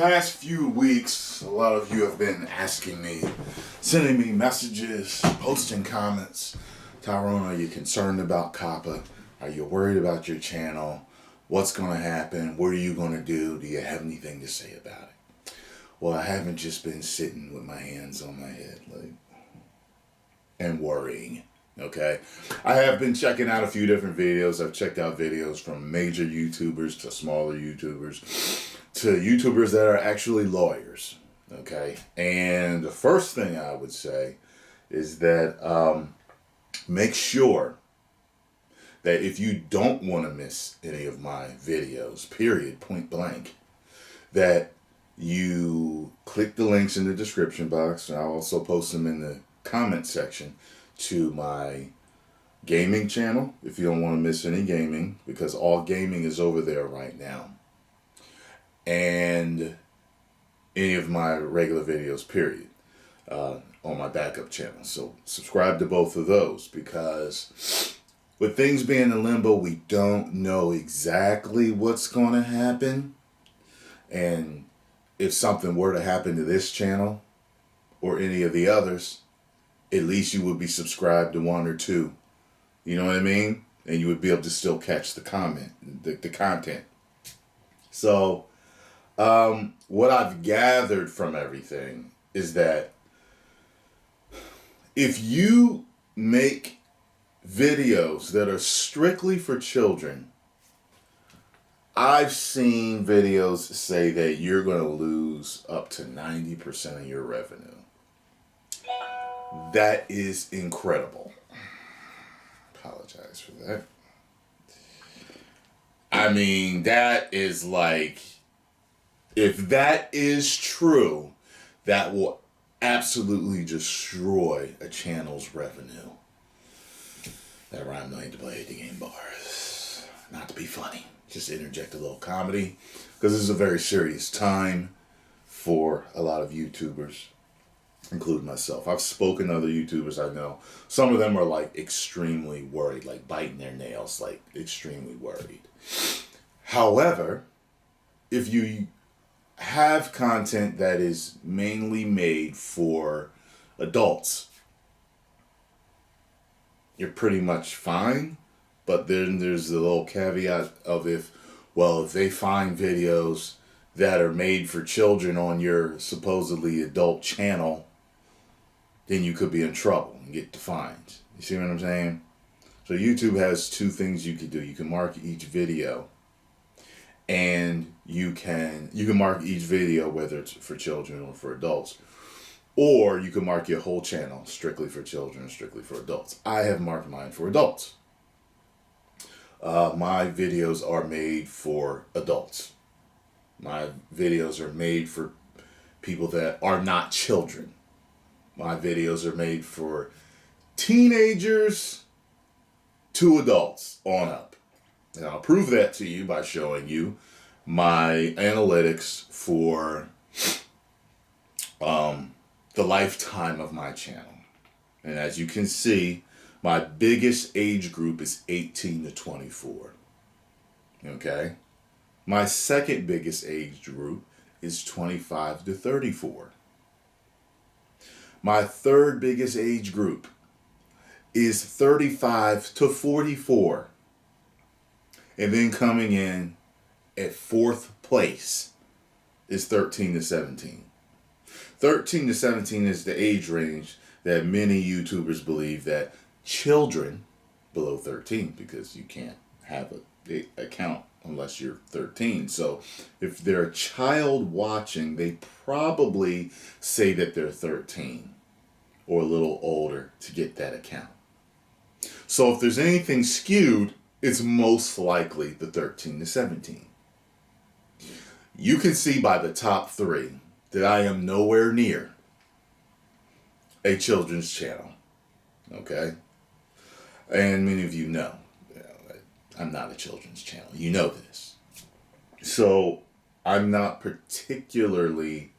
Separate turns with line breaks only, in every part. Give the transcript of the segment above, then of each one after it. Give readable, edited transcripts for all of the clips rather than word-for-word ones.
past few weeks, a lot of you have been asking me, sending me messages, posting comments. Tyrone, are you concerned about Coppa? Are you worried about your channel? What's going to happen? What are you going to do? Do you have anything to say about it? Well, I haven't just been sitting with my hands on my head and worrying. Okay, I have been checking out a few different videos. I've checked out videos from major YouTubers to smaller YouTubers to YouTubers that are actually lawyers. Okay, and the first thing I would say is that make sure that if you don't want to miss any of my videos, period, point blank, that you click the links in the description box, and I'll also post them in the comment section, to my gaming channel if you don't want to miss any gaming, because all gaming is over there right now, and any of my regular videos, period, on my backup channel. So subscribe to both of those, because with things being in limbo, we don't know exactly what's going to happen. And if something were to happen to this channel or any of the others, at least you would be subscribed to one or two. You know what I mean? And you would be able to still catch the content. So, what I've gathered from everything is that if you make videos that are strictly for children, I've seen videos say that you're going to lose up to 90% of your revenue. That is incredible. Apologize for that. I mean, that is like, if that is true, that will absolutely destroy a channel's revenue. That rhymed, I need to play the game bars. Not to be funny, just interject a little comedy, because this is a very serious time for a lot of YouTubers, including myself. I've spoken to other YouTubers I know. Some of them are like extremely worried, like biting their nails, like extremely worried. However, if you have content that is mainly made for adults, you're pretty much fine. But then there's the little caveat of if they find videos that are made for children on your supposedly adult channel, then you could be in trouble and get fined. You see what I'm saying? So YouTube has two things you can do. You can mark each video, and you can mark each video whether it's for children or for adults, or you can mark your whole channel strictly for children, strictly for adults. I have marked mine for adults. My videos are made for adults. My videos are made for people that are not children. My videos are made for teenagers to adults on up. And I'll prove that to you by showing you my analytics for the lifetime of my channel. And as you can see, my biggest age group is 18 to 24. Okay? My second biggest age group is 25 to 34. My third biggest age group is 35 to 44. And then coming in at fourth place is 13 to 17. 13 to 17 is the age range that many YouTubers believe that children below 13, because you can't have an account unless you're 13. So if they're a child watching, they probably say that they're 13 or a little older to get that account. So if there's anything skewed, it's most likely the 13 to 17. You can see by the top three that I am nowhere near a children's channel. Okay? And many of you know I'm not a children's channel. You know this. So I'm not particularly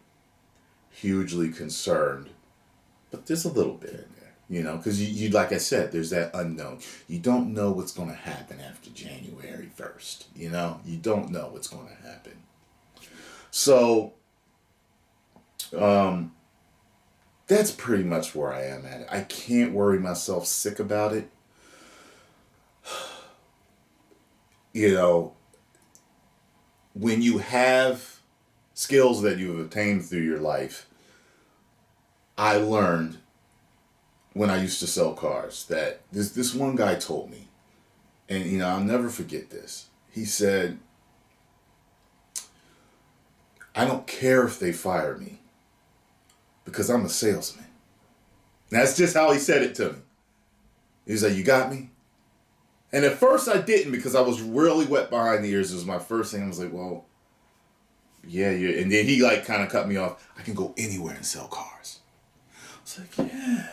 hugely concerned, but there's a little bit in there, because you like I said, there's that unknown. You don't know what's going to happen after January 1st. You don't know what's going to happen. So That's pretty much where I am at it. I can't worry myself sick about it. You know, when you have skills that you've obtained through your life, I learned when I used to sell cars that this one guy told me, and you know, I'll never forget this. He said, I don't care if they fire me because I'm a salesman. That's just how he said it to me. He's like, you got me? And at first I didn't, because I was really wet behind the ears. It was my first thing. I was like, well, yeah. And then he like kind of cut me off. I can go anywhere and sell cars. I was like, yeah.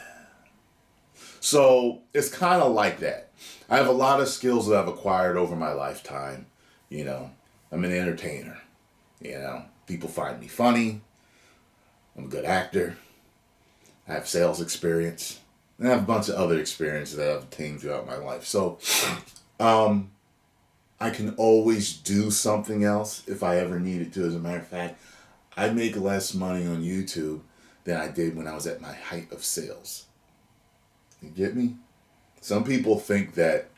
So it's kind of like that. I have a lot of skills that I've acquired over my lifetime. You know, I'm an entertainer. You know, people find me funny. I'm a good actor. I have sales experience. And I have a bunch of other experiences that I've obtained throughout my life. So, I can always do something else if I ever needed to. As a matter of fact, I make less money on YouTube than I did when I was at my height of sales. You get me? Some people think that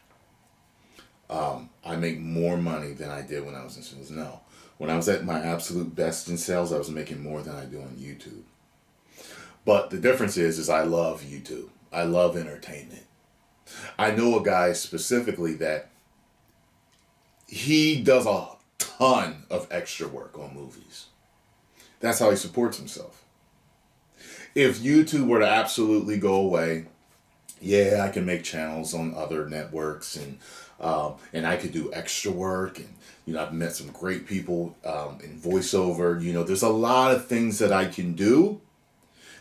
I make more money than I did when I was in sales. No. When I was at my absolute best in sales, I was making more than I do on YouTube. But the difference is I love YouTube. I love entertainment. I know a guy specifically that he does a ton of extra work on movies. That's how he supports himself. If YouTube were to absolutely go away, yeah, I can make channels on other networks, and I could do extra work, and you know, I've met some great people in voiceover. You know, there's a lot of things that I can do.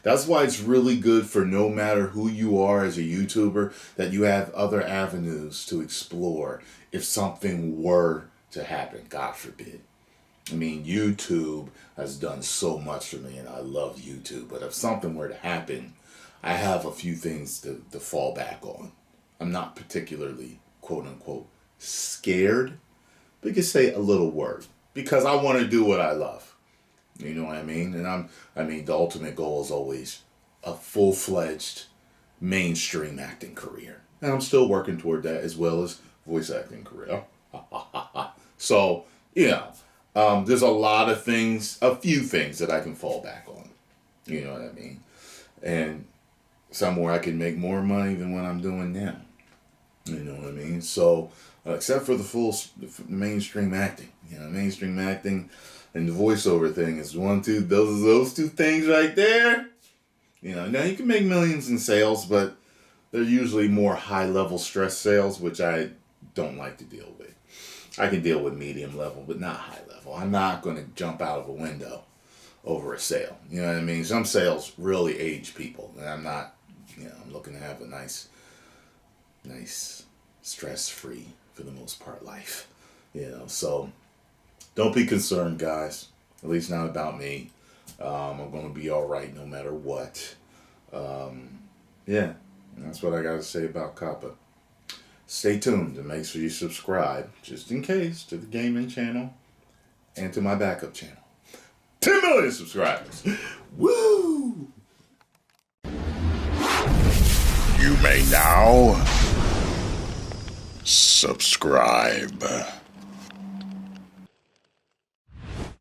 That's why it's really good for no matter who you are as a YouTuber, that you have other avenues to explore if something were to happen, God forbid. I mean, YouTube has done so much for me, and I love YouTube. But if something were to happen, I have a few things to fall back on. I'm not particularly, quote unquote, scared, but you could say a little worried, because I want to do what I love. You know what I mean? And the ultimate goal is always a full-fledged mainstream acting career. And I'm still working toward that, as well as voice acting career. So, you know, there's a lot of things, a few things that I can fall back on. You know what I mean? And somewhere I can make more money than what I'm doing now. You know what I mean? So, except for the mainstream acting. You know, mainstream acting and the voiceover thing is those two things right there. You know, now you can make millions in sales, but they're usually more high-level stress sales, which I don't like to deal with. I can deal with medium level, but not high level. I'm not going to jump out of a window over a sale. You know what I mean? Some sales really age people, and I'm not, you know, I'm looking to have a nice, stress-free, for the most part, life. You know, so don't be concerned, guys. At least not about me. I'm going to be all right no matter what. Yeah, that's what I got to say about Coppa. Stay tuned and make sure you subscribe, just in case, to the gaming channel and to my backup channel. 10 million subscribers. Woo! You may now subscribe.